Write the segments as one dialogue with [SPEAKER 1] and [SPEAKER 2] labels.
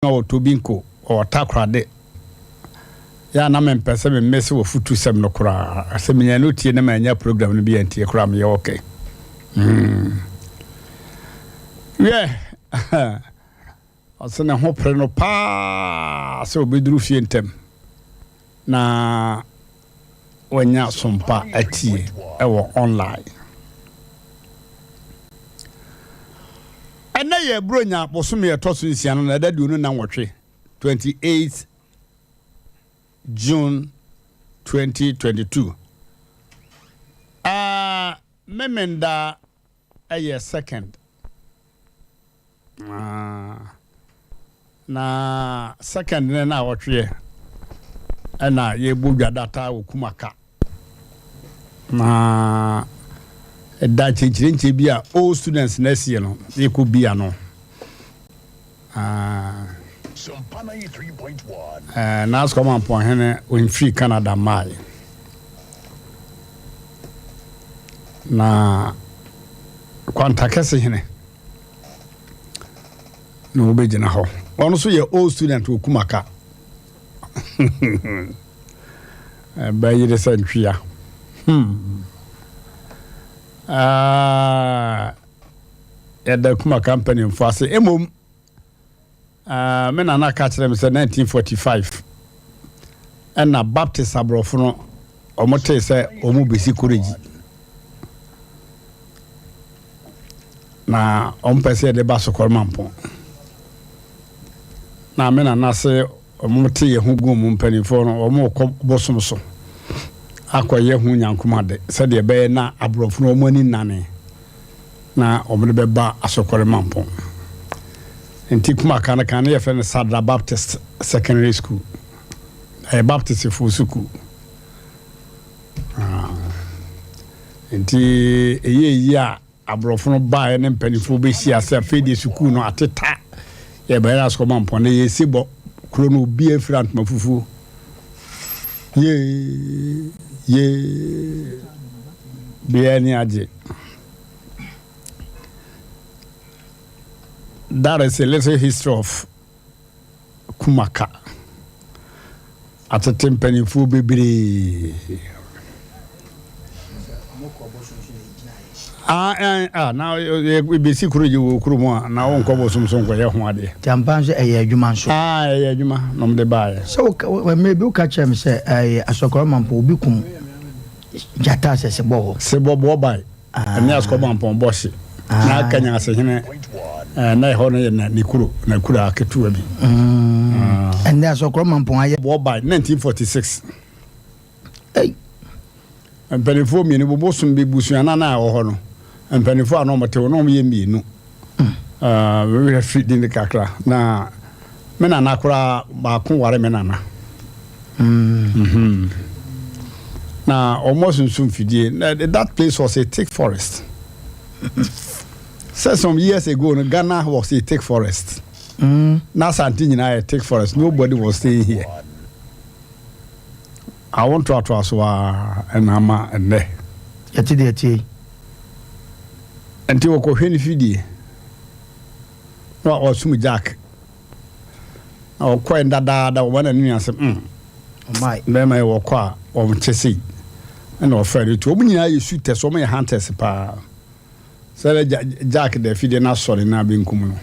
[SPEAKER 1] o Tobinko or Takrade. Ya na me mpese me mesi wo futu sem no kura asem nya no tie na manya program no bi antie kura me okay asena ho pre no pa se obeduru fie ntem na wanya sompa atie ewo online ena ye bronya bosom ye toso nsia no na dadu no na nwotwe 28 June 2022. Memenda a year second. Na second na what year. Na ye buga data ukumaka. Na da chinchi bia all students next year no. They could be ano. Sompa 93.1. Na Asem Mpe Nipa in free Canada mai. Na kwanta kese hene. No be gina ho. Ono so ye old student okumaka. Ba yire santwia. Ya da kuma company mfase emom me na catch them say 1945 and na Baptist abrofo no omote say omu besi college na ompese de baso kormampon na me na say omote ye hu gum mpanifo no omo bosom so akoye hu nyankoma de say de be na abrofo no omani nane na omde be ba asokormampon Inti kuma kana ye friend Sadra Baptist Secondary School. Baptist full school. Inti ye abrofo no ba ne mpanifo be hia se afedi school no ateta. Ye ba Asem Mpe ne ye sibo kro no bi afrant mafufu. Ye bi ani aje. That is a little history of Kumaka. At a tempany for baby. Now we be secret you Kuruma, now on Cobo some song for your one day.
[SPEAKER 2] Champanze a human show.
[SPEAKER 1] Yuma, nom de buy. So
[SPEAKER 2] when maybe you catch him say a Socorman Pobicum Jatas as a bow.
[SPEAKER 1] Sebo by and Asem Mpe Bossy. Na Kenya say him. Na hono na nikuru na kura aketu abi
[SPEAKER 2] and that's Socorman Mpe
[SPEAKER 1] by 1946 and penifo mi ni bobosum be busuana na ho no and penifo anomote no me mienu we have fit din kakra na me na kura ba ko ware me na na almost nsum fidie that place was a thick forest. So some years ago, Ghana was a thick forest. Now something in a thick forest. Nobody was staying here. I want to ask and Ama and there.
[SPEAKER 2] Yeti.
[SPEAKER 1] Until we go any fiddy. What was some Jack? I'll quite that one and me answer.
[SPEAKER 2] My,
[SPEAKER 1] then I walk or Chessy. And offer to me. I shoot so many hunters. Sele Jack de fide na sori na benkum no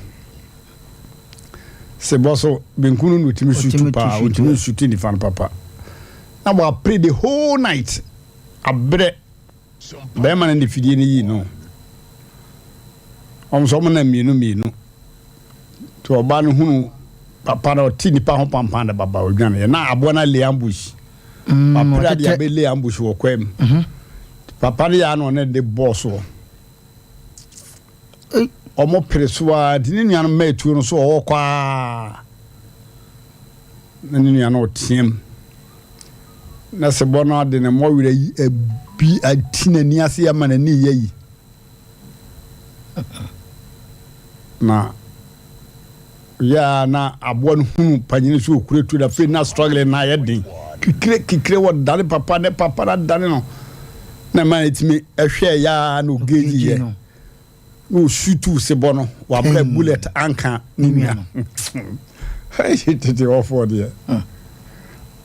[SPEAKER 1] se boso benkunu no timi shoot pa utimi shoot ni fan papa na bo pray the whole night abre be man na fide ni yi no so mo na mienu to oba no hunu papa na tini pa ho pampan da baba odwane na abo na le ambush papa dia be le ambush wo kwem papa ya no na de boss wo omo presuwa dini nuanu metu no so okwa nani nuanu otiem na se bono de ne mo wire bi atinani ase ya manani yayi na ya na abo no hunu panyini so okuretu da fe na struggle na yedin kikire wo dale papa ne papa na dale no na manitimi ehwe ya no geji ye no shoot se bono wa bullet anka ni Tete ofo de.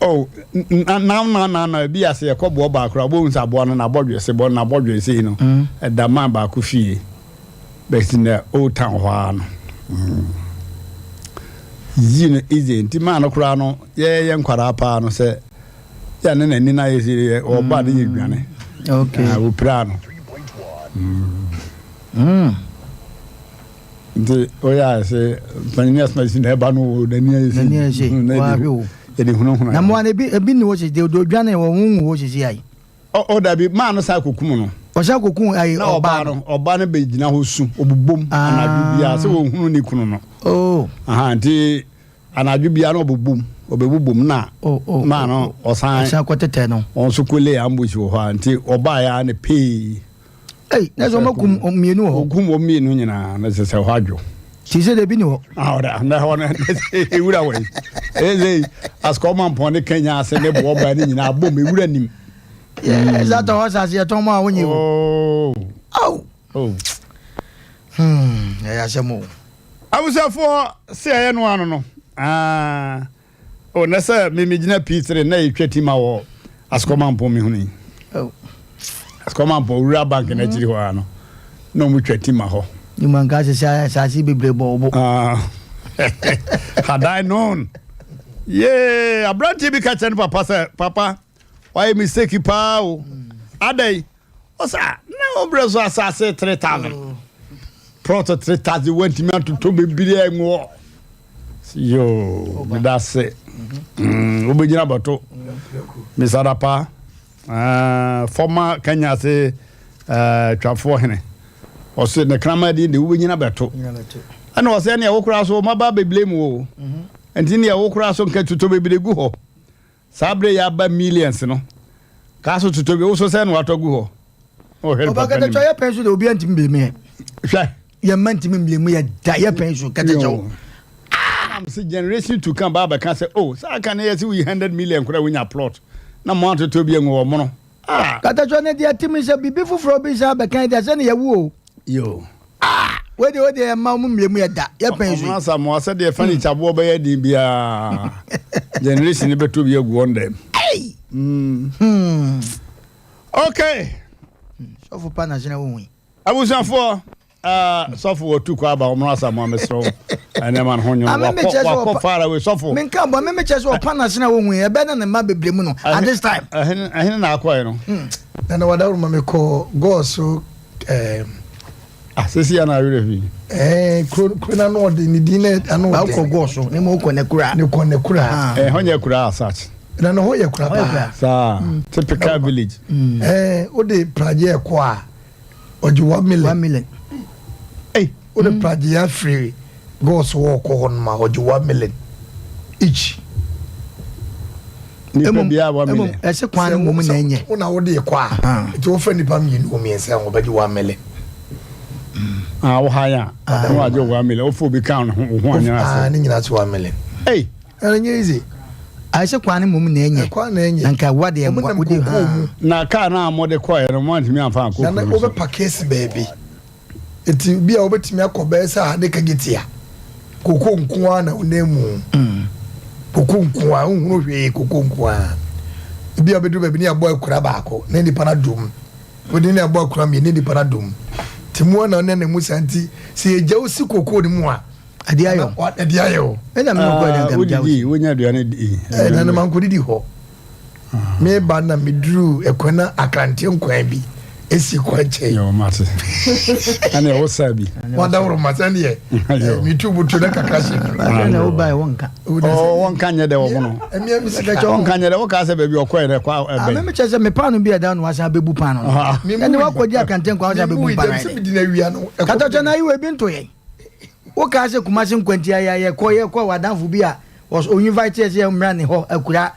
[SPEAKER 1] Oh, na bi ase ye kobo ba akra bo nsa bo no na bodwe se bo na bodwe se no. E da man ba ku fie. But in the old town hall. Yin easy nti man no kra no ye nkwara pa no se ya ne nani na ye o ba de yedwane.
[SPEAKER 2] Okay.
[SPEAKER 1] We pra no. Nti o ya se panias na sin eba no nani
[SPEAKER 2] ye. Wa hwe.
[SPEAKER 1] Ye hunu.
[SPEAKER 2] Na mo an ebi ni wo se de odwane wo hu wo se ai.
[SPEAKER 1] O da bi man no sa kokum no.
[SPEAKER 2] O sa kokun ai
[SPEAKER 1] oba no be gina ho su obubom anadwo bia se wo hunu ni kunu no.
[SPEAKER 2] Oh.
[SPEAKER 1] Aha nti anadwo bia no obebubom na man no osan
[SPEAKER 2] sa kwetete no.
[SPEAKER 1] On so kole ambush wo ha nti oba ya ne pay.
[SPEAKER 2] Na so makum mienu ho.
[SPEAKER 1] Okum o mienu nyina na se ho adwo.
[SPEAKER 2] Ti se de bi ni ho.
[SPEAKER 1] Oda na ho na ewura we. Eze askoman pon ne Kenya ase ne bo oba ni nyina abom ewura nim.
[SPEAKER 2] Yeah, that was as you told me when you. Oh. Yeah, Asem.
[SPEAKER 1] I was for say no ano no. Oh, na say me gina Peter na etwati ma wo askoman pon me huni.
[SPEAKER 2] Oh.
[SPEAKER 1] Askoman pon ura bank na jiri ho ano. No mu twati ma ho.
[SPEAKER 2] You man ga say si bebre bobo.
[SPEAKER 1] Had I known. Yeah, Mmrantehene bi ka chen papa say papa why mistake pa o. Adai. Osa na obrezo asase 3000. Proto 3000 went me to be bire ngo. Yo, that's it. Obegina bato. Misada pa. Former Kenya say twafo hene. Ose ne kramadi de obegina bato. Ana ose ne wokura so maba be blame wo. Enti ne wokura so nka tuto be gu ho. Sabre ya ba millions no. Kaso tuto be wo so say no atogu ho. Oh, help.
[SPEAKER 2] Oba kata choya penso de obi antimi blame me. Hwa. Ye mantimi blame ye da ye penso kata chow.
[SPEAKER 1] I'm say generation to come baba can say oh so can you see we 100 million kura we nya plot. Na mo atoto bi enwo mo no.
[SPEAKER 2] Kata choya ne dia timi se bibi fufuro bi sa be kan dia se ne ye wo.
[SPEAKER 1] Yo.
[SPEAKER 2] We de ma mu blame ye da ye penso.
[SPEAKER 1] Mo asa mo asa de furniture bo be ye din bia. Generation ne beto bi egu on them.
[SPEAKER 2] Hey.
[SPEAKER 1] Okay.
[SPEAKER 2] So for panajina won.
[SPEAKER 1] Abusanfo sofo otu kwa ba omro asa mo amesro ene man honyo wa far away sofo
[SPEAKER 2] men ka bo me chese o panajina won e be na ne ma bebre mu no at this time
[SPEAKER 1] ahene na akoy no
[SPEAKER 3] na wadaru ma me ko go so
[SPEAKER 1] sesi ana awire fi
[SPEAKER 3] krona no de ni dine anu
[SPEAKER 2] ba ko go so ne mo ko ne kura
[SPEAKER 1] honye kura asach
[SPEAKER 3] na no hoye kura ba
[SPEAKER 1] sa typical village
[SPEAKER 3] o de praje ko a oju 1 million o de praje ya free go so wo ko hon ma oju 1 million each
[SPEAKER 1] ni pe bia 1 million
[SPEAKER 2] ese kwan mo mu na enye
[SPEAKER 3] una wo de ko a ti wo fa nipa mi o mi ense wo ba ju 1 million
[SPEAKER 1] wo haya no ajo 1 million o fo bi kan ho anya ase
[SPEAKER 3] ni nyina ti 1 million ene easy
[SPEAKER 2] ase kwan mo mu na enye nka wa de mo wo de
[SPEAKER 1] na ka na mo de ko no mo ntimi amfa ko
[SPEAKER 3] na wo be pakesi baby eti bia wo betimi akoba esa de kagitia koko nkoa na onemu koko nkoa unhuru hwe koko nkoa bia bedu baby ni abo akura baako na ni pana dum wodi ni abo akura mi ni pana dum timu na ne mu santi se eja osi koko ni mu a adiayo
[SPEAKER 2] ena me ko de ngam jawo
[SPEAKER 1] wonya duane di
[SPEAKER 3] na na man ko didi ho me ba na midru ekwana akante nkwan bi esi kwanche
[SPEAKER 1] yo mate ana wo sabi
[SPEAKER 3] wadawro matani ye mi tubu to na kakashi
[SPEAKER 2] na wo bai wonka
[SPEAKER 1] wonka nye de wo no
[SPEAKER 3] emi mi sika
[SPEAKER 1] cho wonka nye de wo ka se baby okwa de kwa ebe
[SPEAKER 2] me chese me panu bi da no asa bebu panu ene wa kodi akante nkwan asa bebu panu
[SPEAKER 3] se mi dina wia no
[SPEAKER 2] kata cho na iwe bi nto ye wo ka se kumase nkwanti ye kwa wadanfo bi a was on invite us here Mmrantehene ho akura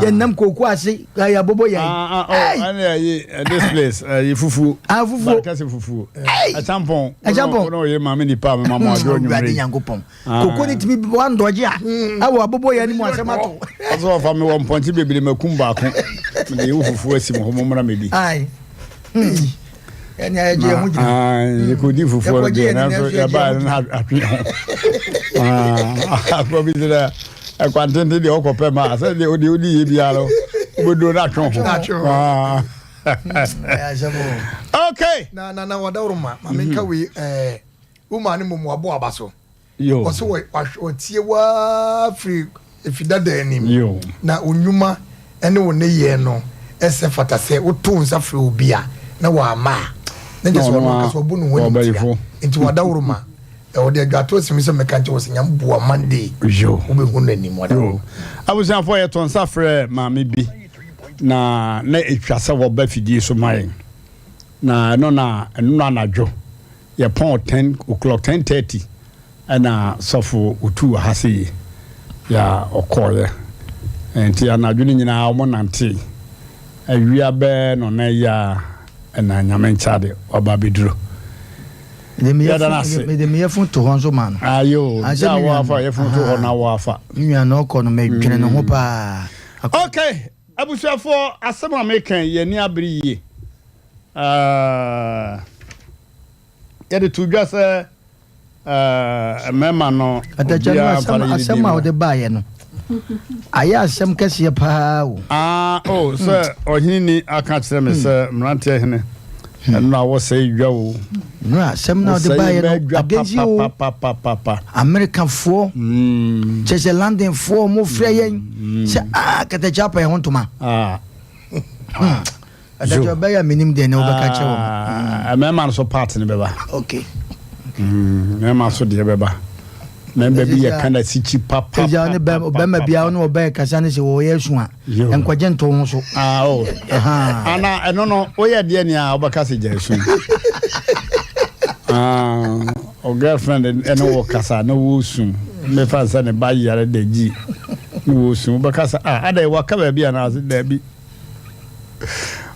[SPEAKER 2] ye nam koku ase ya bobo ye
[SPEAKER 1] ana ye this place ye fufu ka se fufu achampon no ye mama Nipa me mama ajo nyumre
[SPEAKER 2] yankopon koku ni timi wan doje awo abobo ye ni mu asemato
[SPEAKER 1] aso fa me won ponti bebele makum ba ko me ye fufu asim ho momra medi
[SPEAKER 2] ai enya je mu
[SPEAKER 1] ye ko di fufu be na so ya ba na atwi Probably there. I contented the Okopema. I said the Odi Bialo. We do not know. Okay.
[SPEAKER 3] Na wadaruma. Mamenka we woman mu abo abaso.
[SPEAKER 1] Yo.
[SPEAKER 3] Also we tie wa free if that dey anim.
[SPEAKER 1] Yo.
[SPEAKER 3] Na onwuma ene wo ne ye no. Ese fata se wo to nsa free obi a na wa ma. Na just one kaso bu no woni. Into wadaruma. O de gato simi so meka nche wo senyam bua Monday.
[SPEAKER 1] Yo.
[SPEAKER 3] Wo be hu nanim wadaruma.
[SPEAKER 1] Abusan for ye to nsa free maame bi. Na etwasa wo ba fidie so mayen. Na no na anadwo. Ye pon 10 o'clock 10:30 ana sofo otu hase ya okoye enti anadwo ni nyina omo nante awia be no na ya na nyame nchade oba beduro
[SPEAKER 2] me de me fun to hon so man
[SPEAKER 1] ayo ja wo afa ye fun to hon na wo afa
[SPEAKER 2] nwa na okọ no me dwene no ho pa
[SPEAKER 1] okay abusuafo asem amekan ye ni abiri ye yede to dwa se mema no
[SPEAKER 2] atachana asem a ode baaye no aya asem kase pa o
[SPEAKER 1] so ohini aka kire me se Mmrantehene na wo se dwa o
[SPEAKER 2] no asem na ode baaye no against you American for chese London for mo frɛ yen se katacha pa ho ntoma adacho baya minim de na obaka che wo
[SPEAKER 1] mema no so part ne beba
[SPEAKER 2] okay
[SPEAKER 1] mema so de beba member bi ya kana sichi papa
[SPEAKER 2] ja ne bema bia no oba kasa ne se wo yesu a enkwaje nto ho so
[SPEAKER 1] ana eno no oye de ne a obaka se jesu o girlfriend eno wo kasa no wo sun me fa sa ne ba yare de ji wo sun obaka sa ada wa ka ba bia na se da bi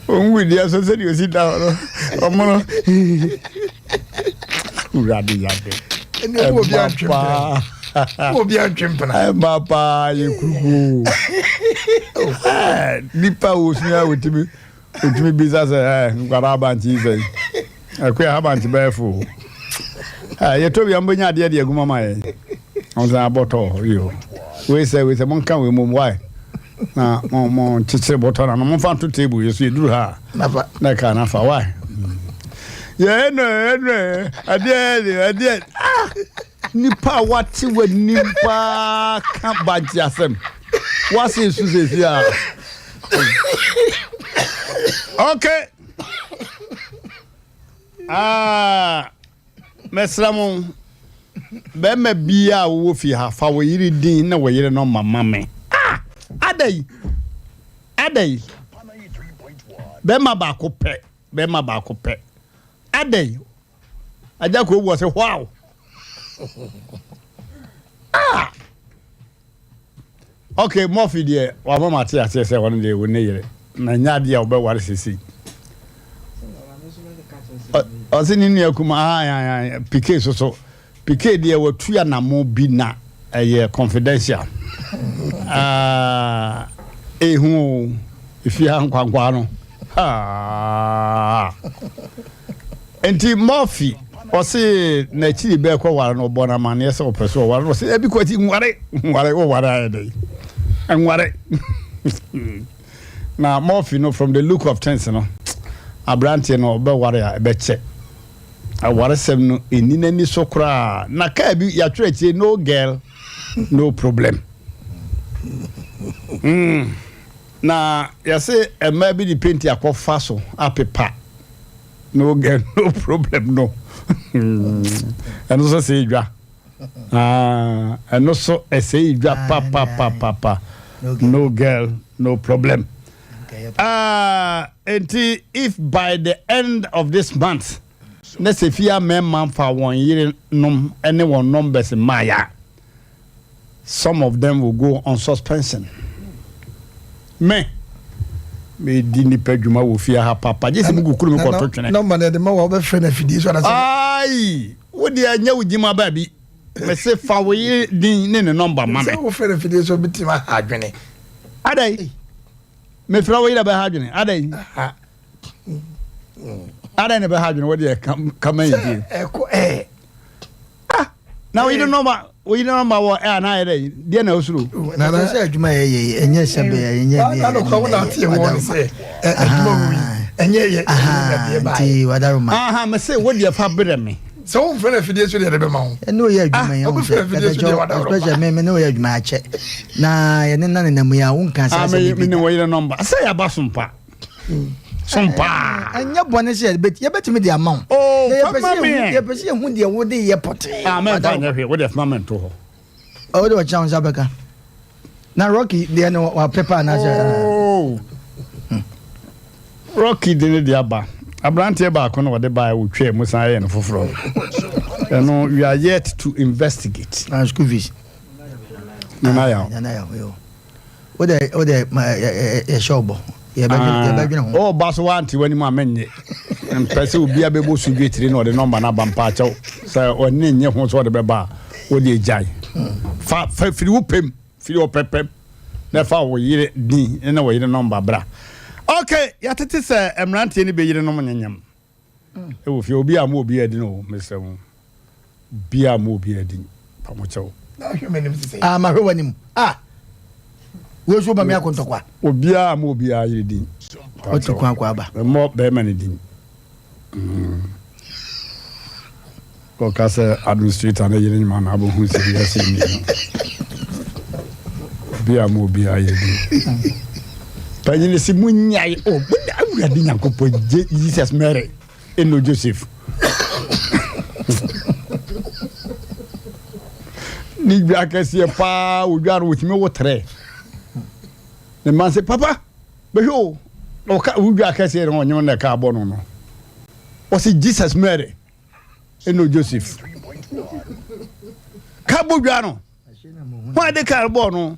[SPEAKER 1] we dia so se di o sit down omo uradi yabe
[SPEAKER 3] ene obi antwempena
[SPEAKER 1] papa ye kuku nipa wo sunya wotimi business ngara banti se akwa ha banti befo ye to bi ambonya de aguma mai on za boto yo we say mon kan we mom why na mo chichire boto na mo fa to table yesu eduru ha na ka na fa why ye no ade nipa wati we nipa ka baji asem wasi su se fia okay mesramu be me bia wo fi ha fa wo yiri din na wo yiri no mama me adai be ma ba ko pe adai aja ko wo se wow okay mo fi de wa mama ti ase se won de wo ne yire na nya de obe ware sisi osini ni akuma ya pike so pike de wo tuya na mo bi na eye confidential ehu ifi hankwankwa no enti Murphy osi na chiri be kwa wara no bona man yesa opeso wara no se ebi kwati nware o wara ayde nware na Murphy no from the look of things no Mmrantehene no be wara ya be che aware sem no enina ni sokra na ka bi ya twere no girl no problem na ya say ema bi di paint akọfa so apepa no girl no problem no eno so say dwa eno so say dwa papa no girl no problem and if by the end of this month let's say fear man for 1 year anyone numbers in Maya, some of them will go on suspension. Me didn't pay you my fear her papa. Just go kuru ko to twene.
[SPEAKER 3] No man the ma wo be friend afidi so na say.
[SPEAKER 1] Ai, wo de anya wo jima ba bi. Me say fa wo yi din ne number ma me.
[SPEAKER 3] Say wo friend afidi so bitima ha dwene.
[SPEAKER 1] Adai. Me fra wo yi da ba ha dwene. Adai. Adai ne ba ha dwene wo de come in.
[SPEAKER 3] Eko
[SPEAKER 1] now you don't know we know ma wo e na ere de na osuru
[SPEAKER 2] na say adwuma ye enye sebe enye
[SPEAKER 3] na no ko na tie won say adwuma wi enye ye na de ba
[SPEAKER 2] ti wadaruma
[SPEAKER 1] aha me say wo de fa bere me
[SPEAKER 3] so won fere fidie so de be ma ho
[SPEAKER 2] no ye adwuma ye won especially me no ye adwuma ache na ye ne na na mu ya won kan say
[SPEAKER 1] me ne wo yire number say aba Sompa Sompa
[SPEAKER 2] anya bone say bet ye betimi de amount
[SPEAKER 1] oh
[SPEAKER 2] ye pese hu de wo de ye pote
[SPEAKER 1] me ba nya hwe wo de mama to ho
[SPEAKER 2] o de chance abeka na Rocky de no wa paper na say
[SPEAKER 1] oh Rocky de ne de aba Mmrantehene ba ko no wo de ba wo twa mu san ye no foforo no we are yet to investigate
[SPEAKER 2] school fees
[SPEAKER 1] na ya
[SPEAKER 2] yo o de e shobo ye ba dwene ho
[SPEAKER 1] oh baso wanti wani ma menye mpese obi abebo su dwetire na o de number na ba mpa achew say oni nye ho so o de be ba o de jai fa firi wo pem firi o pepem na fa wo yire din na wo yire number bra okay ya tete say Mmrantehene be yire no nyanyam e wo fi obi a mo obi adi no mesem bi a mo obi adi pa mo chew
[SPEAKER 3] na hwe menim say
[SPEAKER 2] ma hwe wanim wo so ba me akontokwa
[SPEAKER 1] obi a mo obi a yire din
[SPEAKER 2] o ti kwa aba
[SPEAKER 1] mo be man din ko ka say administrator na yire nyama na abo hu si ya si ni bi a mo obi a yire din Panyine si munyai o buda awurade nyankopɔ Jesus Mary eno Joseph ni bia kase pa odwaro wotime wotre ne man se papa behwo o ka odwa kase no onyo na ka bono no o si Jesus Mary eno Joseph ka bodwa no wa de ka bono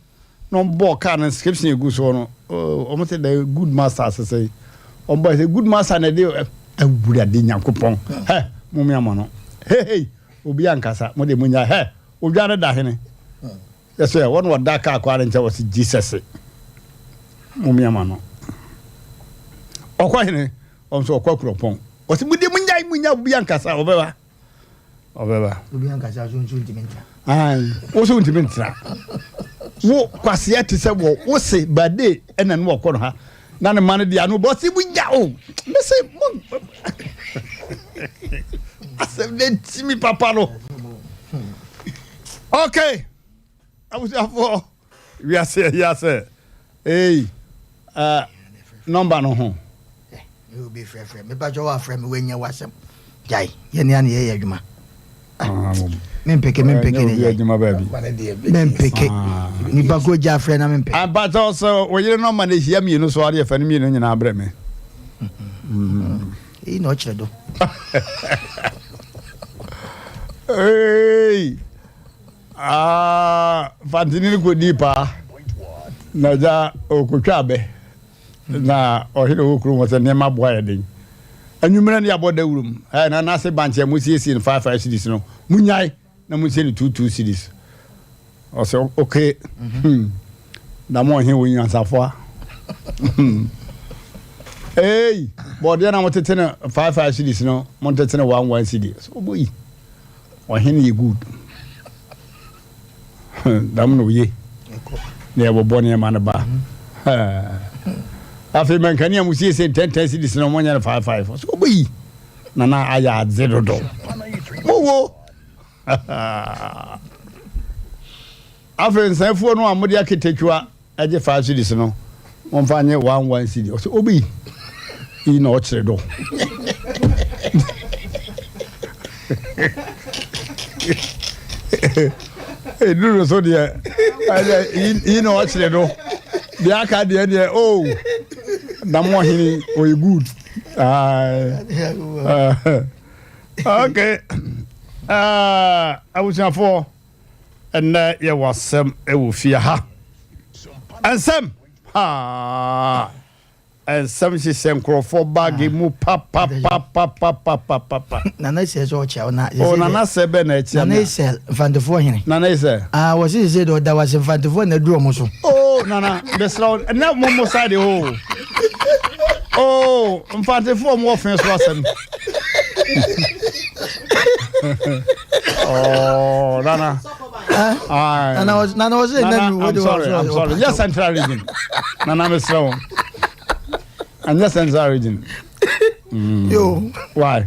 [SPEAKER 1] no bo ka na inscription egu so no almost the good master say on boy say good master na dey awurade nyankopon mummy amano hey obi ankasa mo de munya odware da hene yes sir one what da ka kwa nche was Jesus mummy amano okwa hene on so okwa kuropon o si mu de munya obi ankasa obeba obi
[SPEAKER 2] ankasa so ntimentra
[SPEAKER 1] wo so ntimentra wo kwase ate se wo se bade ena no wo no ha na ne man dia no bo si bunya o me se asem de timi papa no okay I was for we are say yes hey number no ho
[SPEAKER 2] you be free me ba jo wa free me wenya wasem jai ye ne an ye adwuma mempeke ne mempeke ni bago ja frɛ na mempeke
[SPEAKER 1] but also we you know man hia mi no so ade fa ni mi no nyina abrɛ me
[SPEAKER 2] no kyerɛ do
[SPEAKER 1] hey fantini ko dipa na ja okotwa be na ohire okuru mo se ne ma boa yeden anwumra ne aboda wurum na na se banche mu siesi 55 cities no munyai na mu siesi 22 cities o se okay na mo he wo nyansafo hey body na mo tete na 55 cities no mo tete na 11 cities so boy o he ne good dam no ye ne bo bone ma na ba afi man kan ya musi se 10 cities no mo nya 55 so boy na aya zero do wo afi nsanfo no amodi aketekwa aje 5 cities no mo fa nye 11 city so obi i na o kire do duro so dia i na o kire do dia ka dia dia oh na mo hini o good okay I was for and there was some e wo fia ha Asem and some she sent for baggy mu papa
[SPEAKER 2] na na se so cha na
[SPEAKER 1] na na se be na cha
[SPEAKER 2] na se fantofo hene
[SPEAKER 1] na se
[SPEAKER 2] was he say do da was fantofo na duro mo so
[SPEAKER 1] oh na the slow na mo side oh fantofo mo fen so asem oh na
[SPEAKER 2] Nana was in
[SPEAKER 1] I'm sorry. Just Central region. Nana Mesro. And just Central region.
[SPEAKER 2] Yo.
[SPEAKER 1] Why?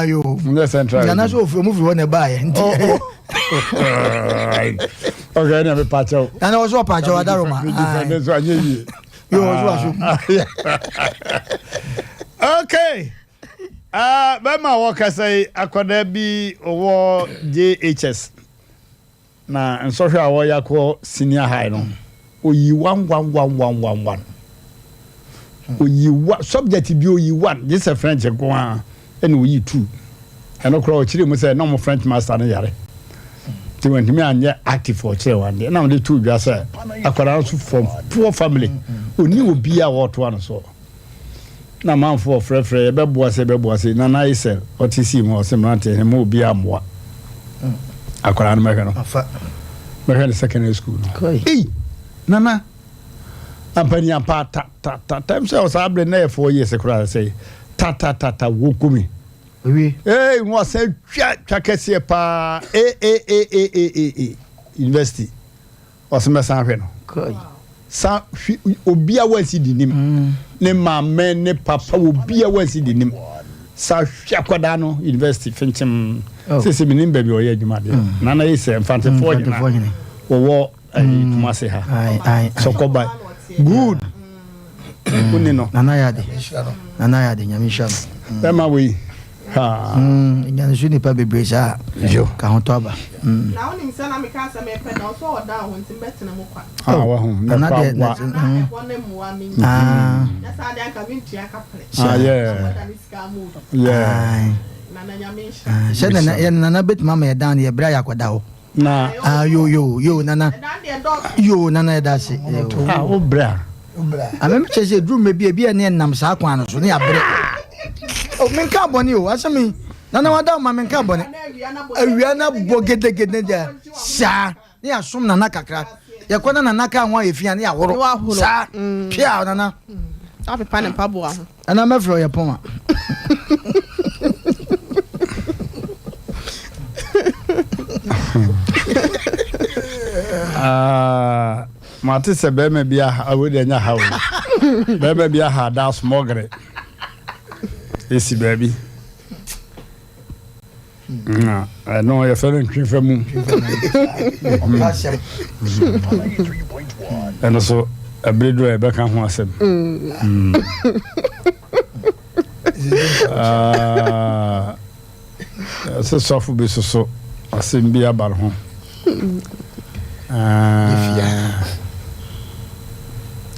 [SPEAKER 2] Yo.
[SPEAKER 1] Just Central.
[SPEAKER 2] Nana so for move one buy.
[SPEAKER 1] Okay, never patch out.
[SPEAKER 2] Nana was what patch out Daroma.
[SPEAKER 1] Okay. Bema waka say akwada bi owo JHS na nsɔhwɛ a wɔyɛ akɔ senior high no oyi 1 oyi subject bi oyi 1 this a French ko a ɛna oyi 2 ɛno kora ɔkyerɛ mu sɛ na mo French master no yare ti wantimi anyɛ active for kyerɛ wande na mo de 2 dwa sɛ akwada nso from poor family oni obi a wɔto ano so na manfo frɛfrɛ bɛboa se na na isel otc mo Asem Mmrantehene mo obi amwa akwara no mɛhwɛ no mɛhwɛ no secondary school nana ampani ampa ta time sɛ ɔsa abre na 4 years kora sɛ ta wokumi mo sɛ twa kɛseɛ pa university ɔsɛmɛsan hwɛ no sa obia wansi dinim ne maame ne papa obia wansi dinim sa hwa kwada no university finchim sese minim baby oye adwuma de nana yese mfante fonya wo kumase ha sokoba good kunni no
[SPEAKER 2] nana yade nyamisha
[SPEAKER 1] ema we ha
[SPEAKER 2] nyane so nipa bebre sa
[SPEAKER 1] yo
[SPEAKER 2] ka ho to aba
[SPEAKER 4] na wonim se na me ka Asem Mpe na so oda ho ntim betena mo kwa
[SPEAKER 1] wa ho
[SPEAKER 2] nana de
[SPEAKER 4] na wona mu wa me na sa de anka bintua kapre
[SPEAKER 1] yeah
[SPEAKER 4] nana nyamisha
[SPEAKER 2] se nana bet mama ya dan ye bra ya kwada ho
[SPEAKER 1] na
[SPEAKER 2] yo nana nana da se
[SPEAKER 1] o bra
[SPEAKER 2] amem chese drum me bia ne nam sa kwan no so ne abre o men ka boni o asemi nana wada ma men ka boni awia na bogedegede ja sa ne asom nana kakra ye kwana nana ka ho efia ne aworo sa pia nana
[SPEAKER 4] afi pa ne pa bo ho
[SPEAKER 2] ana mafro ye poma
[SPEAKER 1] mate se be me bia awode nya hawo be me bia ha da smogre esi baby no ya fere ntwi famu and so abredo e be kan ho asem so sofu be so asem bia bar ho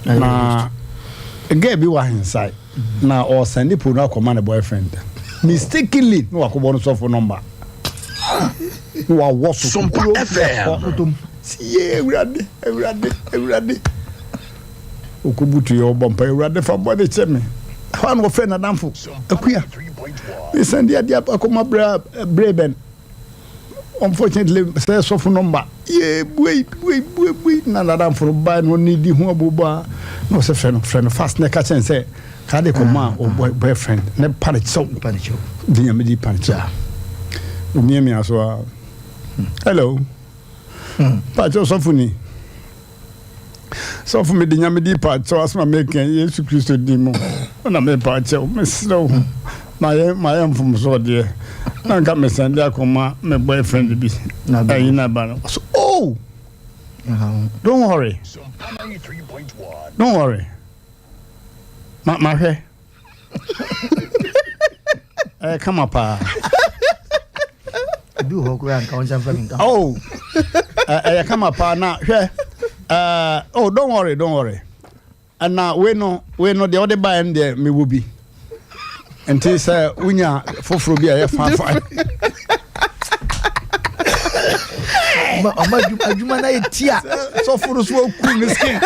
[SPEAKER 1] na girl be wa inside na or send the phone command boyfriend mistakenly no akobo no so for number wa woso Sompa FM sie ewrade okubutu yo bompa ewrade fa body cheme ha no friend adamfo akua we send dia akoma breben unfortunately say so for number wait na adamfo ba no need hu aboba no se friend fast na catch and say ka de koma o boyfriend ne panic so dinya me di panic o mi aso hello pa jo so funi so for me dinya me di pa so asma make Yesu Kristo di mo na me pa che me slow my from so there na ka me send akoma me boyfriend bi ayi na ba no so don't worry ma he come up
[SPEAKER 2] do ho ko an ka on sanfa min ka
[SPEAKER 1] come up na he don't worry and now we know the other buy and there me will be until say unya foforo bi a fa
[SPEAKER 2] adwuma na etia
[SPEAKER 1] so furu so ku miskin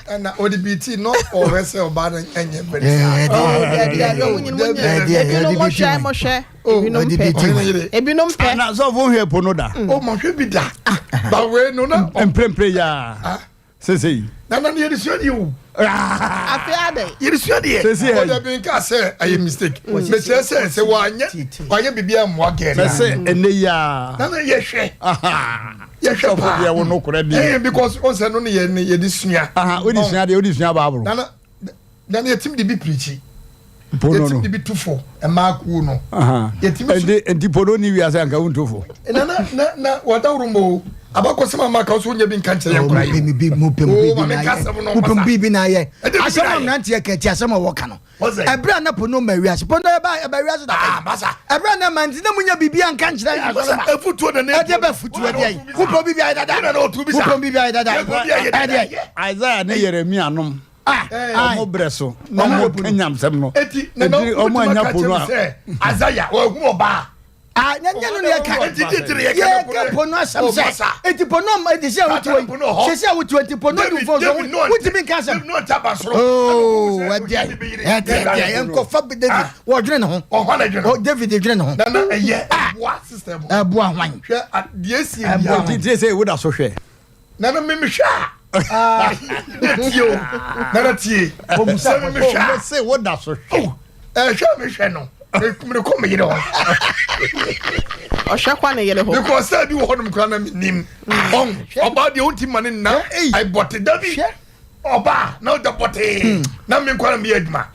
[SPEAKER 3] and ODBT not always about any very
[SPEAKER 4] ebinom pe
[SPEAKER 1] na so fo hwe pono da
[SPEAKER 3] o mo hwe bi da ba we no na
[SPEAKER 1] emprempre ya Sese.
[SPEAKER 3] Nana ye risua you.
[SPEAKER 4] Afiade.
[SPEAKER 3] Ye risua de.
[SPEAKER 1] Sese.
[SPEAKER 3] O da bin ka say aye mistake. Me say wanye bibia mo again.
[SPEAKER 1] Me say ene ya.
[SPEAKER 3] Nana ye hwe. Ye hwe
[SPEAKER 1] So
[SPEAKER 3] pa.
[SPEAKER 1] for there no kura bi.
[SPEAKER 3] Because on say no ye disua.
[SPEAKER 1] Odi sua de odi sua Bible.
[SPEAKER 3] Nana ye tim de bi preachi.
[SPEAKER 1] Pono no.
[SPEAKER 3] Ye tim de bi tufo. E ma ku no. Ye tim
[SPEAKER 1] enti pono ni wi ase anka untofo.
[SPEAKER 3] Na wada urumbo. Abako sema maka so nya bi nka nche yankura yi.
[SPEAKER 2] Mo pem bi na ye. Asema mnante ke ti asema wo ka no. Ebra na pono ma wi ase. Pono ba wi ase da.
[SPEAKER 3] Masa.
[SPEAKER 2] Ebra na manti na munya bibia nka nchira ya so ba.
[SPEAKER 3] Efutuo na na.
[SPEAKER 2] Ade ba futuo ade. Kupo bibia dada. Kupo bibia dada. Ade.
[SPEAKER 1] Isaiah ne Yeremia nom. Omo breso. No mo kenyam sem no.
[SPEAKER 3] Eti omo anya pono a. Isaiah o hu oba.
[SPEAKER 2] Nyanya no ye ka.
[SPEAKER 3] Eti titire ye
[SPEAKER 2] ka pono asam se. Eti pono eti se wutu. Se se wutu eti pono du fo so. Wuti bin ka asam.
[SPEAKER 3] No taba soro.
[SPEAKER 2] Oh, ade. Ade enko fa bi David. Wo dwene ne ho.
[SPEAKER 3] O hwana dwene.
[SPEAKER 2] O David dwene ne ho.
[SPEAKER 3] Na eye boa system.
[SPEAKER 2] Boa hwan.
[SPEAKER 3] Hwe die sie bia.
[SPEAKER 1] Enti say wo da so hwe.
[SPEAKER 3] Na me hwa. Tio. Na tie. O musa me hwa.
[SPEAKER 1] Say wo da so hwe.
[SPEAKER 3] Hwa me hwe no. Me ko me yire ho.
[SPEAKER 4] O shakwa ne yele ho.
[SPEAKER 3] Because say bi wo honum kra na nim. On oba de onti mane na I bote dabi. Oba na da bote. Na me kwara me aduma.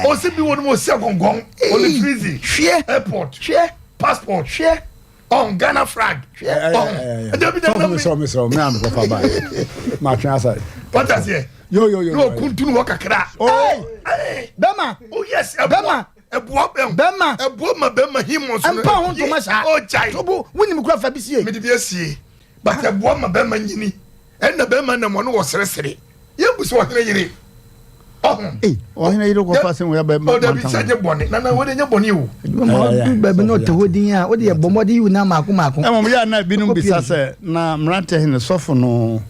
[SPEAKER 3] O se bi wonu mo se gongon. O le freezy.
[SPEAKER 2] Hwe.
[SPEAKER 3] Airport.
[SPEAKER 2] Hwe.
[SPEAKER 3] Passport.
[SPEAKER 2] Hwe.
[SPEAKER 3] On Ghana flag.
[SPEAKER 1] So me am go fa ba. Ma twa aside.
[SPEAKER 3] What does here?
[SPEAKER 1] Yo.
[SPEAKER 3] No kuntunu wo kakra.
[SPEAKER 2] Oh. Bema.
[SPEAKER 3] Oh yes,
[SPEAKER 2] Bema.
[SPEAKER 3] Bema. Eboma bema himo so.
[SPEAKER 2] Ampa ho to masa.
[SPEAKER 3] Oh jai.
[SPEAKER 2] Tobo woni mukura fa bisie.
[SPEAKER 3] Me de bi asie. But eboma bema nyini. En na bema na mo no wo seresere. Ye buso wo hene yire.
[SPEAKER 1] O hene yire ko fa se wo ya bema.
[SPEAKER 3] O da bi sanye bone. Na wo de nye bone o.
[SPEAKER 2] Ba bi no te hodin a wo de bomode yu na mako.
[SPEAKER 1] E mo ya na binum bisa se na Mmrantehene sofo no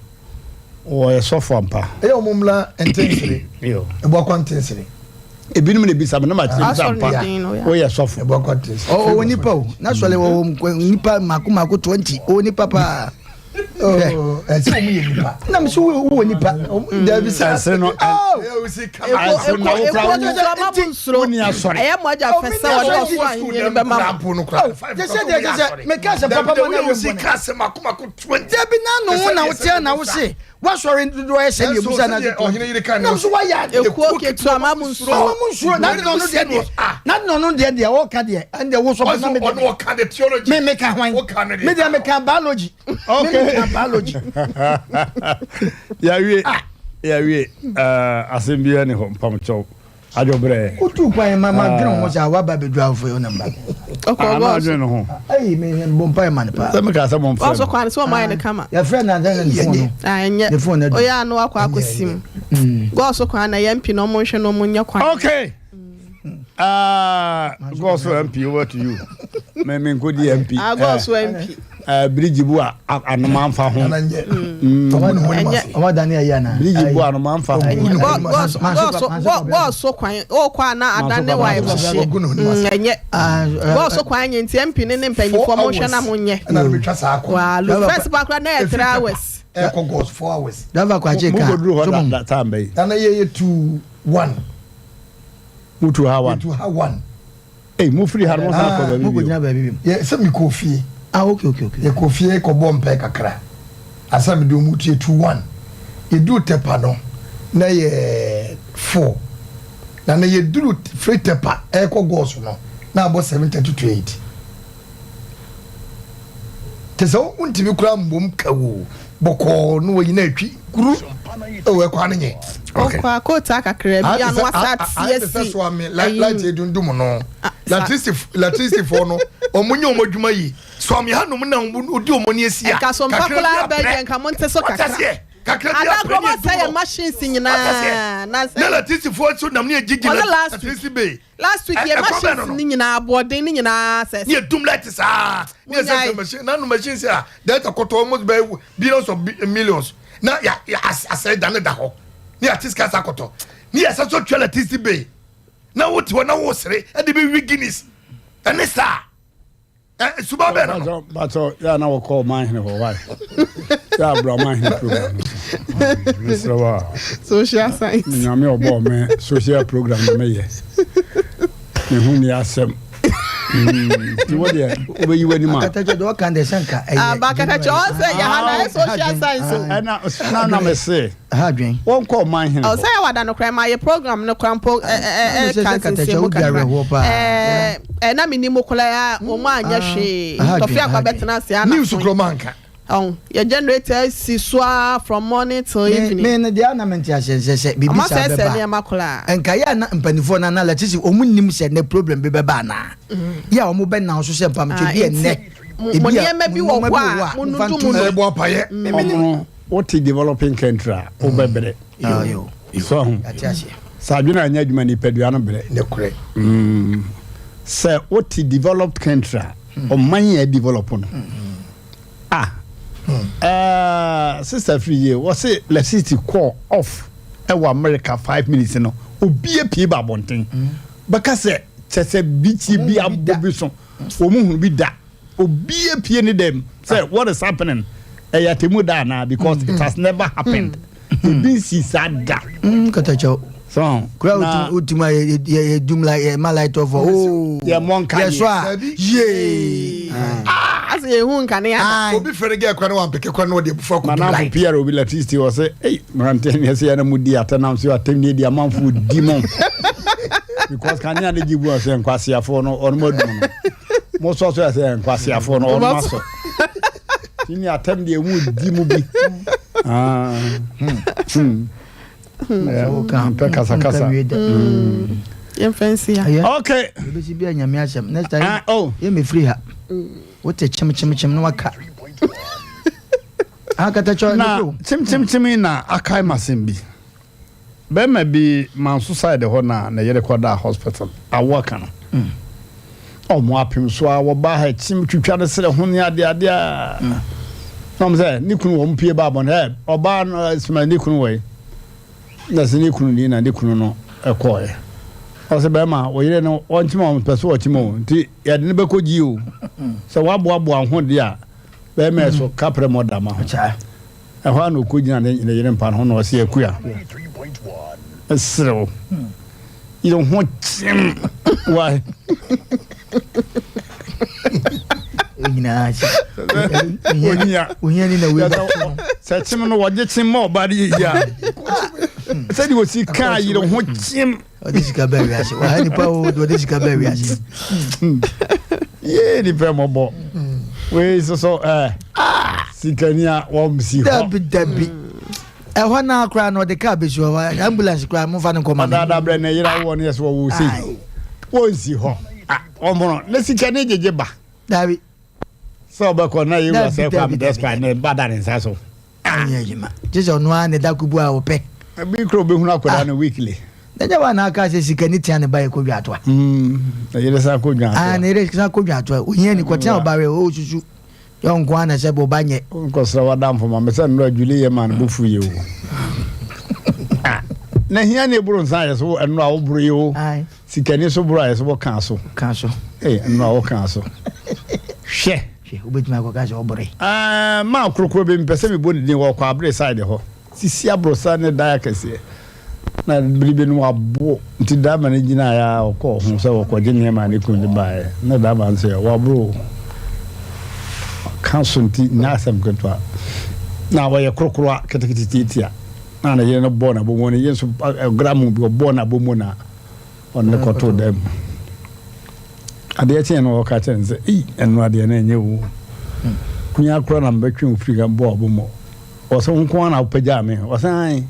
[SPEAKER 1] o ye sofo ampa.
[SPEAKER 3] E o mumla intensely.
[SPEAKER 1] Yo.
[SPEAKER 3] E bo kwantensely.
[SPEAKER 1] Ebinum le bisa na ma tiri ampa. O ye sofo.
[SPEAKER 3] E bo kwantensely.
[SPEAKER 2] O nipa o. Na sole o nipa mako 20. O nipa pa.
[SPEAKER 3] Oh, ese o mu ye nipa.
[SPEAKER 2] Na me so wo nipa.
[SPEAKER 3] Da bi sa
[SPEAKER 1] se no.
[SPEAKER 3] O si kama.
[SPEAKER 1] Oni asore.
[SPEAKER 4] Eye mo aja fese wo do so ahini be ma.
[SPEAKER 2] Just me ka se papa mo na
[SPEAKER 3] wo si ka se makoma 20.
[SPEAKER 2] Da bi na no na wo tie na wo se. Wa sori do e se ye busa na
[SPEAKER 3] o hene yire kan.
[SPEAKER 2] Na so wa ya.
[SPEAKER 4] Ekuo ketu amamunso.
[SPEAKER 2] Amamunso na no de de. Na no de o ka de. And the wo so na me.
[SPEAKER 3] O ka de theology.
[SPEAKER 2] Me ka hwan. Me de me ka biology.
[SPEAKER 1] Okay.
[SPEAKER 2] Biology.
[SPEAKER 1] Ya wie Asem Mpe Nipa pam chow. Ajobre.
[SPEAKER 2] Utu kwa mama drum mo sa wa ba be dwa fo yo namba.
[SPEAKER 1] Okay, boss.
[SPEAKER 2] Ai me bompa man pa.
[SPEAKER 1] Se me ka se mo
[SPEAKER 4] Also kwa so my ne kama.
[SPEAKER 2] Ya friend na dan ne phone.
[SPEAKER 4] Enye. O ya no akwa akosim. Go so kwa na yampi no mo hwe no mo nya kwa.
[SPEAKER 1] Okay. Go so MP over to you. Me nkodi MP.
[SPEAKER 4] Go so MP.
[SPEAKER 1] Bridge bu anoma mfa ho.
[SPEAKER 2] O dani ayi na.
[SPEAKER 1] Bridge bu anoma mfa ho.
[SPEAKER 4] Go so kwan o kwa na adane wa e bo hye. Enye. Go so kwan nye nti MP ne mpanyifo mo hwe na mo nye.
[SPEAKER 3] Na me twa sa akọ.
[SPEAKER 4] Wa lo first back na 3 hours.
[SPEAKER 3] E ko goes 4 hours.
[SPEAKER 2] Dava kwa cheka.
[SPEAKER 1] Mo go do that time be.
[SPEAKER 3] Na ye 2-1.
[SPEAKER 1] Mutu ha 1.
[SPEAKER 3] 2-1.
[SPEAKER 1] Mo free har mo sa ko ba bi.
[SPEAKER 2] Mo go nyina ba bi.
[SPEAKER 3] Ye se mi ko fie.
[SPEAKER 2] Okay.
[SPEAKER 3] Ye ko fie ko bompe kakra. Asa mi do mutu 2-1. Ye do tepa no na ye 4. Na ye do free tepa e ko goes no. Na abo 7-8. Teso untimi kura mbom kawo. Boko no yi na atwi kuru e we kwa nye.
[SPEAKER 4] Okay. Kwa kota kakra bi anu asat CSC.
[SPEAKER 3] So am light edundum no. Electricity for no. Omunye omodwuma yi. So am ha no na odi omoni asia.
[SPEAKER 4] Ka so mpakula ba je nka monte so kakra.
[SPEAKER 3] Kakra bi
[SPEAKER 4] ada ko say machines nyina na say.
[SPEAKER 3] Na electricity for so nam ne gigi electricity be.
[SPEAKER 4] Last week ye machines ni nyina abode ni nyina say.
[SPEAKER 3] Ne dum light sa. Ne say machine na no machines a data koto almost by billions of millions. Na ya asay dan da ho. Ni atiska sakoto ni asa so twela tisi be na woti wona wo sere e de be wi Guinness ene sa Suba be no.
[SPEAKER 1] But ya na we call mine here for why? Ya bro mine program.
[SPEAKER 4] Social science.
[SPEAKER 1] Nyame obo me social program me ye. Me hu ni asem. What there? Obe you any man.
[SPEAKER 2] Akatacho do kan de sanka.
[SPEAKER 4] Bakatacho say ya na social science.
[SPEAKER 1] Na me say.
[SPEAKER 2] Ha dwen.
[SPEAKER 1] Won call mine here.
[SPEAKER 4] Oh say wada no kran my program no krampo
[SPEAKER 2] Akatacho wo biare ho pa.
[SPEAKER 4] Na minimo kola ya wo ma anya hwe. Tofi akwa betena se ana.
[SPEAKER 3] News kromanka.
[SPEAKER 4] Oh, your generator si soa from morning till evening.
[SPEAKER 2] Me na dia na menti asese bibi sa
[SPEAKER 4] beba. Ama se makola.
[SPEAKER 2] Enka ya na mpanifo na letisi omunnim se ne problem be beba na. Ya omu ben na so se pam che bi ene.
[SPEAKER 4] Moni ema bi wo kwa mununtu mu
[SPEAKER 3] ebo apaye.
[SPEAKER 1] What is developing country obebre.
[SPEAKER 2] Yo.
[SPEAKER 1] So
[SPEAKER 2] atiase.
[SPEAKER 1] Sabina anya adwuma ni pedua no bre.
[SPEAKER 3] Ne kure.
[SPEAKER 1] Say what is developed country o man ya develop no. Sister free year was say electricity call off America 5 minutes no obi apie ba bonten baka say chese bichi bi abobi so omuhunu bi da obi apie ni dem say what is happening eyatemu da na because it has never happened been see sad da
[SPEAKER 2] katacho
[SPEAKER 1] so
[SPEAKER 2] crowd ultima ye dumla ye malite of
[SPEAKER 1] yeah monka
[SPEAKER 2] yes ye
[SPEAKER 4] as ye hu nka ne ya
[SPEAKER 3] obi fere ge kwa na wan peke kwa na de bufa ko
[SPEAKER 1] na na Pierre obi electricity was say hey Mmrantehene say na mudi atenam so atemni dia manfo dimon because kan ya de gibu ase nkwasiafo no ono madum no mo so say nkwasiafo no ono maso kini atem de mu dimu bi kasa
[SPEAKER 4] yem fancy ya
[SPEAKER 1] okay
[SPEAKER 2] be si bi anyame asem next time ye me free ha what a chim no waka akatacho
[SPEAKER 1] na chim na akai masem bi be ma bi manso side ho na yere koda hospital awaka no mo apim so a wo ba ha chim twitwa de sere ho ne ade a no say ni kunu wo mpie ba bon oba no sma ni kunu we na se ni kunu ni na ni kunu no ekoe o se be ma wo yere no ontima o peso o timo nti ya de ne be koji o se wa boa ho de a be me so kapre modama ho cha e ho na koji na ne yere mpa ho na o se akua 3.1 esro you don't want him why
[SPEAKER 2] Unya ni na we
[SPEAKER 1] say chim no woje chim mo ba de ya say di wo si ka you don't want him
[SPEAKER 2] this ka be wi ase wa ni pa o do this ka be wi ase
[SPEAKER 1] ye ni pe mo bo we so sikania wo msi ho
[SPEAKER 2] dabi e ho na akra no de ka be so wa ambulance kra mo fa no koma
[SPEAKER 1] da bre na yira wo ne so wo si wo si ho omo na sikania jeje ba
[SPEAKER 2] dabi
[SPEAKER 1] so ba ko na yiwa se kwa me describe ne bada ne sa so
[SPEAKER 2] anya yima jeje no an da kubu a wo pe
[SPEAKER 1] bi kro be hu na koda na weekly
[SPEAKER 2] Nja wa na aka se sikani tia ne bae ko dwatwa.
[SPEAKER 1] Yele sa ko dwatwa.
[SPEAKER 2] Ah ne re sa ko dwatwa. Ohia ni kwatia obawe o susu. Yo nkwa na se bo banye.
[SPEAKER 1] Nko sra wadam fo ma me se no adwule ye man bo fu ye o. Na hia ne buru nsa ye so eno a wo buru ye o. Sikani so buru ye so bo kan so.
[SPEAKER 2] Kan so.
[SPEAKER 1] Eno a wo kan so. Hwe.
[SPEAKER 2] Obetuma ko ka so obure.
[SPEAKER 1] Ma krokro be mpese me boni din wo kwa abre side ho. Sisi abrosa ne da yakese. Na bribe no abo nti da ma ne gina ya okọ hu se okọ gine ma ne kun de bae na da ba nse wa bro kanso nti na asem kentwa na wa ye krokro keteketitia na ye no bo na bo mo ne yeso gramu bi bo na bo mo na on ne koto dem ade chen no ka chen se enu ade na enye wo kunya kro na mbetwe ofriga bo mo o so nko na opagya me o san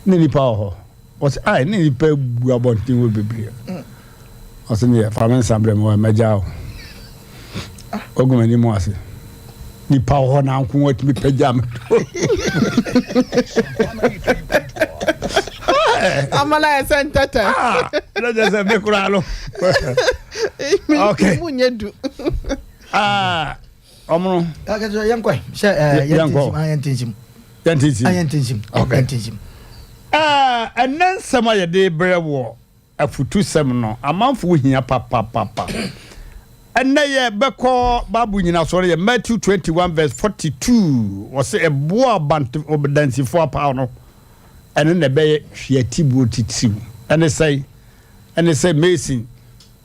[SPEAKER 1] ni nipa ho o se ai ni nipa bu abontin wo bebre o se ni fa men sambre mo meja o oguma ni mo ase nipa ho na nko wati mi pagya me
[SPEAKER 4] amala sentata
[SPEAKER 1] la je se me kuralo okay
[SPEAKER 4] munyedu
[SPEAKER 1] omo
[SPEAKER 2] akazo yankoi se yantinsim okay
[SPEAKER 1] enen sama ye de brewo afutu sem no amanfo hia papa And nay, Beko Babu Nina, sorry, Matthew 21, verse 42 was a boa bant of dancing 4 pound. And then the bay, she a tibu titsu. And they say, Mason,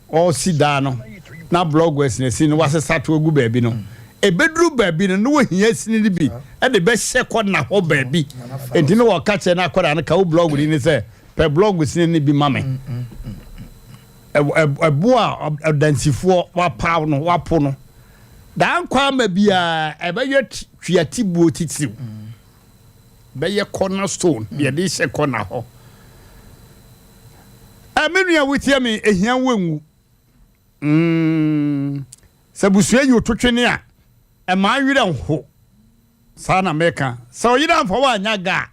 [SPEAKER 1] all sit down. Now, blog was in a scene was a statue of baby. No, a bedroom baby, and no, yes, need to be. And the best second now, oh, baby. And you know what, catch an aqua and a cow blog within his per blog was in be mammy. A boa of dancing 4 pound or wapono. Down kwame be a bayet triatibu titsu. Bay a cornerstone, be a dish a corner. I mean, you with me a young woman. Sabusia, you to Chenia. And my you don't ho. Sana Mecca. So you don't for one yaga.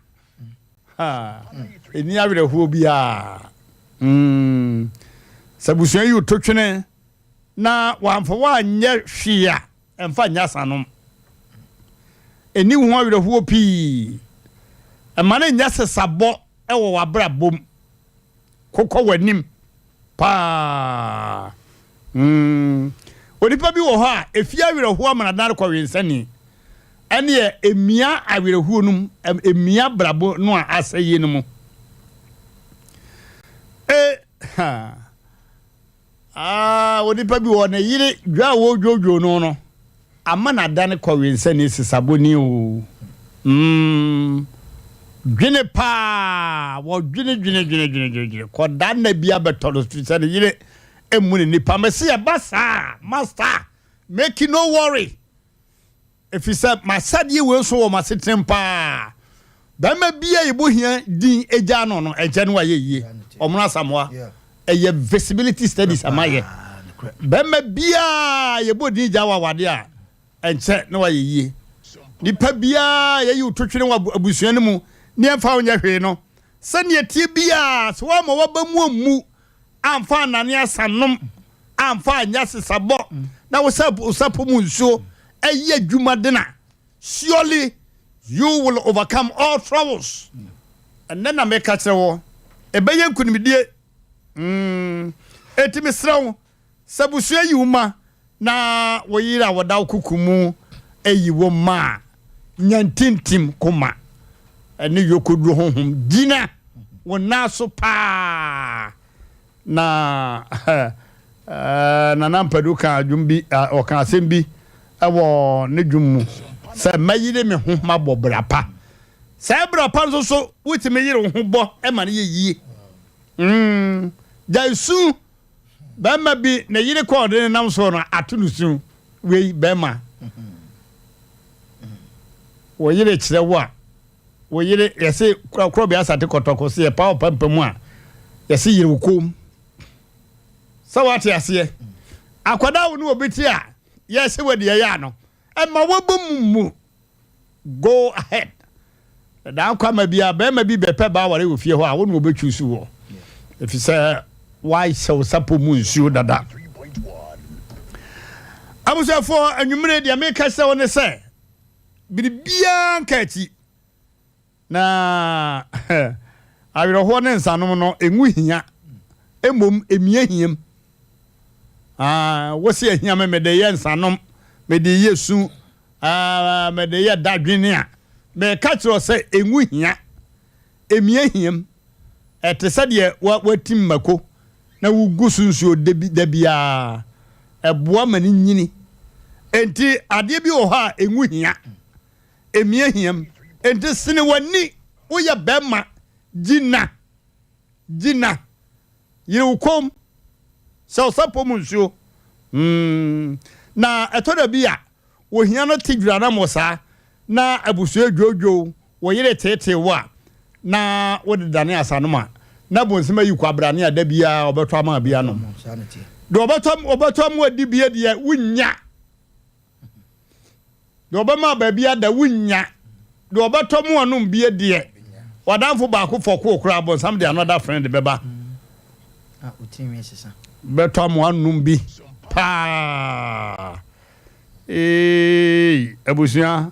[SPEAKER 1] In the who be Sabusia, you to Chenia. Now, one for one, yet she and find yasanum. A new one with a whoopee. A man in just a sabo, a brab boom. Koko wenim pa onipa bi wo ha efia were ho amana dan ko wensani ene emia awere ho num emia brabo no a asaye num onipa bi wo na yire dwa wo dwodwo no amana dan ko wensani sisaboni o Gwene pa wo gwene ko dan na bia betoro street na yire emuni nipa mesi ya basa master make you no worry if you say masadi we so wo masetem pa ba ma bia yebo hia din eja no no eja no aye yie omuna samoa eye visibility studies amaye ba ma bia yebo din ja wawade a enche no aye yie nipa bia ye yu totwene wa abusuan mu ni amfa onya hwe no sane tie bia so wa ma waba mu amfa nane asanom amfa anya sesabo na wo sapo mu nso eye dwuma de na surely you will overcome all troubles and then I make a wo ebeye nkunimdie etimi srawo sabusu ayuma na wo yira woda okukumu eyiwo ma nyantintim kuma ene yokodru honhom dina wona so pa na nampadu ka dwumbi o kan asembi ewo ne dwummu se mayire me ho mabọ brapa se brapa so wuti me yire ho bo e ma ne yie jaisu bema bi na yire ko de nam so no atunusu we bema wo yire kire wo wo yire yese kro bi asate kotoko se pa pampamu a yese yire wukom sawati ase akwada wo no obeti a yese wadi ya no e ma wobum go ahead da kwama bia bema bi bepe ba ware wo fie ho a wo no obetwusu wo if you say why so sapo mu nsuo dada abusafo anwumre dia me ka se woni se bibia nkati na awiro ho ne nsanom no enwu hia emom emie hiem wosi ahia me de ye nsanom me de yesu me de ye dadwene a me ka kiro se enwu hia emie hiem etese de watim mako na wugu sunsuo debia eboa mani nyini enti ade bi o ha enwu hia emie hiem enti sine wani wo ya bema jina yire ukom so sapo munsuo na etoda bia wo hia no tigura na mosa na abusuo dwodwo wo yire tete wa na wo de dane asanoma na bonsema yi kwabrane ada bia obeto ama bia no do obeto mo adi bia de wunya do obema ba bia da wunya do obeto mo anum bia de wadanfo ba ko foko okura bonsam de another friend beba
[SPEAKER 2] utimi sesa
[SPEAKER 1] beto mo anum bi pa abusia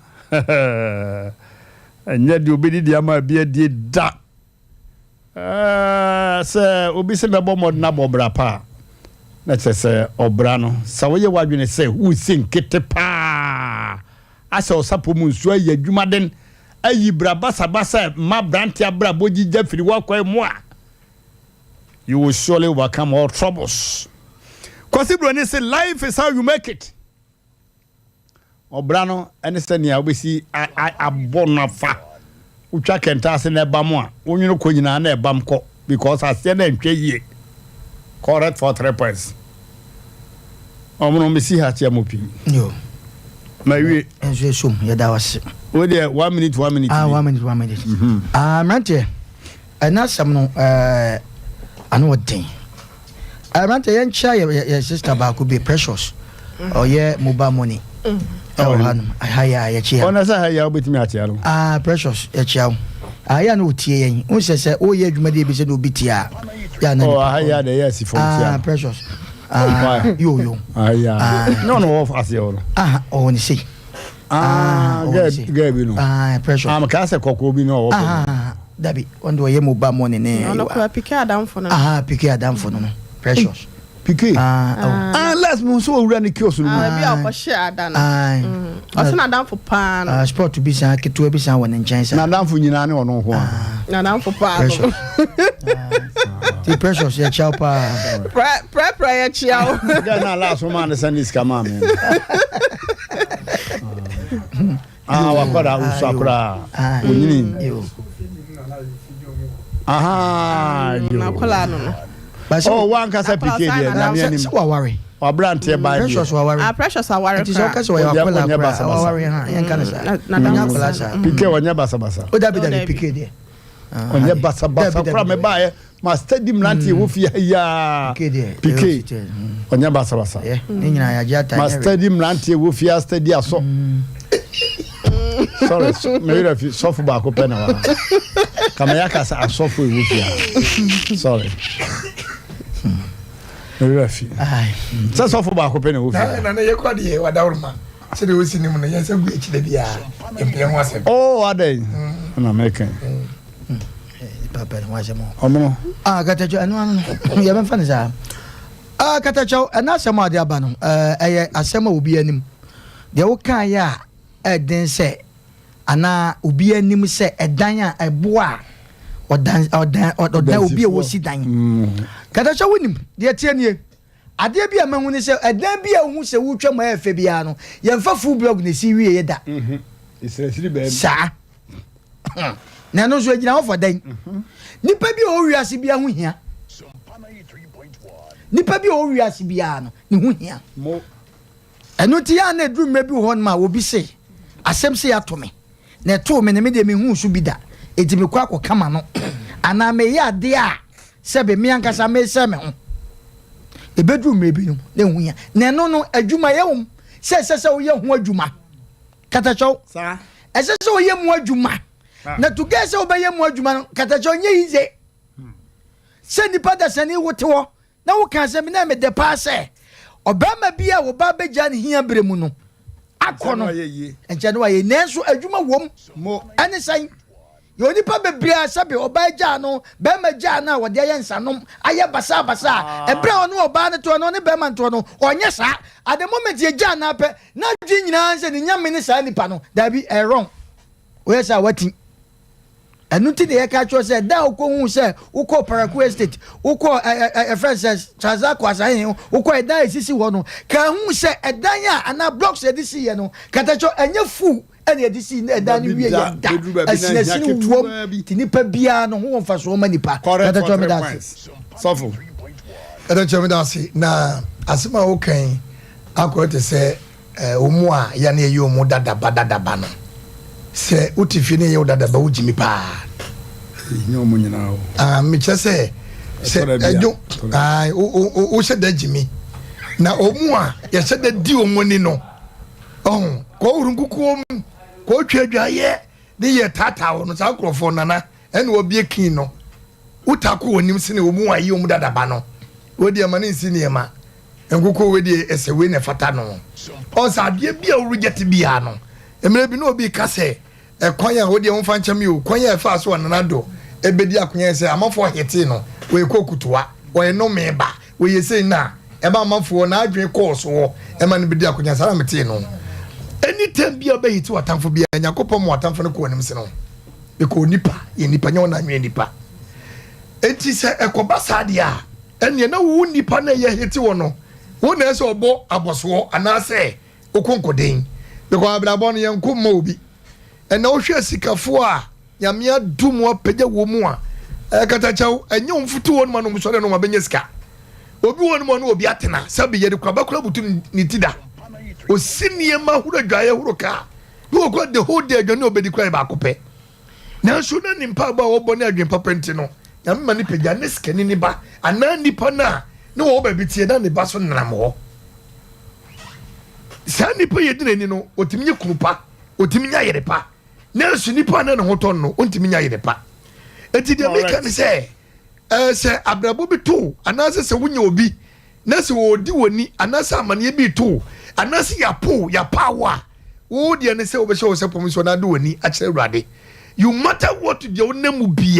[SPEAKER 1] anya di obedi di ama bia di da se obi se bebo mod na bobra pa na kyerɛ ɔbra no sɛ woyɛ wadwene sɛ wosi nkete paa asɛ ɔsapo mu nsuo ayɛ adwumaden ayi bra basa ma brante abra bogigya firi wakɔe mu a you will surely overcome all troubles. Kwasi Broni say life is how you make it. Ɔbra no ɛne sɛ nea wobɛsi abɔ nafa wotwa kɛnta ase na ɛba mu a wonwene kɔ nyinaa na ɛba m kɔ because aseɛ na ntwa yie correct for 3 points. Ɔmono mesi ha kyɛ mo pii
[SPEAKER 2] yo
[SPEAKER 1] ma wie
[SPEAKER 2] enso som ya da wase
[SPEAKER 1] wo de 1 minute 1 minute
[SPEAKER 2] 1 minute Mmrantehene ɛna asɛm no ano wɔden Mmrantehene yencha your sister baako be precious or yeah mobile money haya yɛkyia
[SPEAKER 1] ona sɛ haya wobɛtumi akyia no
[SPEAKER 2] precious yɛkyia ya no tie yɛn wo sɛ o yɛ adwumade bi sɛ no bitia ya na
[SPEAKER 1] haya de yes for tia
[SPEAKER 2] precious yo
[SPEAKER 1] haya no off as you
[SPEAKER 2] on say
[SPEAKER 1] get bi no
[SPEAKER 2] precious
[SPEAKER 1] ka sɛ kokko bi no
[SPEAKER 2] dabi wando yɛ mobile money ne
[SPEAKER 4] no ko pike adam for no
[SPEAKER 2] pike adam for no precious
[SPEAKER 1] pike let's move so owura ne kiosk no
[SPEAKER 4] bi akɔhye adan ɔsɛ na adam for pan
[SPEAKER 2] sport bi san keto bi san wɔ ne nkyɛn sa
[SPEAKER 1] na adam for nyina ne ɔno ho
[SPEAKER 4] na adam for pan
[SPEAKER 2] the precious ya chow pa
[SPEAKER 4] pre ya chow
[SPEAKER 1] na last woman send this kama me wakora usakura onyini
[SPEAKER 4] na kola no
[SPEAKER 1] one kasa pike dia na me anim
[SPEAKER 2] wa worry
[SPEAKER 1] wa brante ba
[SPEAKER 2] precious wa worry
[SPEAKER 4] precious wa worry
[SPEAKER 2] ti so kasa wa kola wa worry ha yan kana sa na kola sa
[SPEAKER 1] pike wanya basa
[SPEAKER 2] o da bi pike dia
[SPEAKER 1] onye basa fra me ba ma stadium Mmrantehene wo fi ya pike onye basa
[SPEAKER 2] ni nyina ya jata
[SPEAKER 1] ma stadium Mmrantehene wo fi stadium so sorry me refi sofu ba ko pena wa kama yaka sa asofu wo fi sorry me refi sa sofu ba ko pena wo fi
[SPEAKER 3] na ye kwa de wa dawrma se de wo sinim no ye se gu echi de bia empire ho asem
[SPEAKER 1] adai na mekan
[SPEAKER 2] papa wa se mo
[SPEAKER 1] omo
[SPEAKER 2] katacho anu ya ban fani sa katacho ana asema ade aba no asema obi anim de wo kan ya eden se ana obi anim se edan a eboa odan obi e wo si dan katacho wonim de tie nie ade bia mahu ni se edan bia hu se wutwa ma efe bia no ye mfa full blog ne si wie ye da
[SPEAKER 1] isresiri be
[SPEAKER 2] sa na no so agina ho for dan nipa bi o wiase bia ho hia nipa bi o wiase bia no ne ho hia eno ti ya na drum ma bi ho ma obi se asem se ya to me na to me ne me de me hu so bi da eti me kwa kama no ana me ya de a se be me ankasa me se me ho e bedrum me bi no ne hu hia na no adwuma ye wo se o ye ho adwuma katacho
[SPEAKER 1] sa
[SPEAKER 2] se o ye mu adwuma na to get se obeye mu adwuma no katacho nye yize se nipa da sani wote wo na wo kan se me na me de pa se obama bia wo ba beja ne hia bere mu no akono enche no waye nenso adwuma wom ane san yo nipa bebia sabe obaja no be maja na wo de yensanom aye basa ebre ono oba ne to no ne be man to no onye sa at the moment ye ja na pe na dwi nyina se ne nyame ne sa nipa no da bi wrong we say wati enu ti de ye ka cho se da uko hu se uko Paraku Estate uko friends Chazako asahin uko eda esisi ho no ka hu se edan a ana blocks edisi ye no katacho enye fu ene edisi edan ni wie ya da asinasini wo ti nipa bia no ho mfa so ma nipa katacho me da
[SPEAKER 1] sofo
[SPEAKER 3] katacho me da si na asema wo kan akote se omu a ya na ye omu dadaba no se utifi ne ye dadaba wujimi pa
[SPEAKER 1] nyomo nyina o
[SPEAKER 3] me chese se ejo o se da jimi na omu a ye se da di omu ni no ko urunkuku ko twadwa ye de ye tata wo no sa krofo nana ene obi ekin no utako onim se ne omu a ye omu dadaba no wodi ama ne nsi ne ma enkuku wedi esewe ne fata no o sa de bia o reject bia no emre bi no obi ka se ekwan ya wodi e mfa ncham yo kwan ya fa so nana do ebedi akonya se amafo hete no we kokutoa we no meba we yese na eba manfo na adwen course wo ema ne bedi akonya sara mete no anytime bia be hiti watamfo bia nyakopom watamfo ne ko anim se no because nipa ye nipa nya wona nwe nipa enti se ekoba sadia ene na wo nipa na ye hiti wo no wo na se obo aboso anase okonkoden because abrabon ye nkomma obi ena wo hwe sikafo a nyamia dum wo pagya wo mu a katachaw enye mfutu wo no ma no msore no ma benye sika obi wo no obi atena sabi ye de kwa bakura butu ni tida o sinie ma huro dwaye huro ka no go the whole day adwane obedi kwa ba akopɛ na so na nimpa ba wo bɔ na adwen papa nti no nyame ma ni pagya ne sika ni ba ana nipa na ne wo ba bitie na ne ba so nnam ho sa nipa ye dinani no otimi nye kurupa otimi nya yere pa na so nipa na ne ho ton no ontimi nya yere pa enti de meka ne sɛ se abrabo bi to anase se wonya obi na se odi woni anase amane bi to anase ya power wo de ne se wo be se wo se pom so na de woni a kire urade you matter what de wonam bia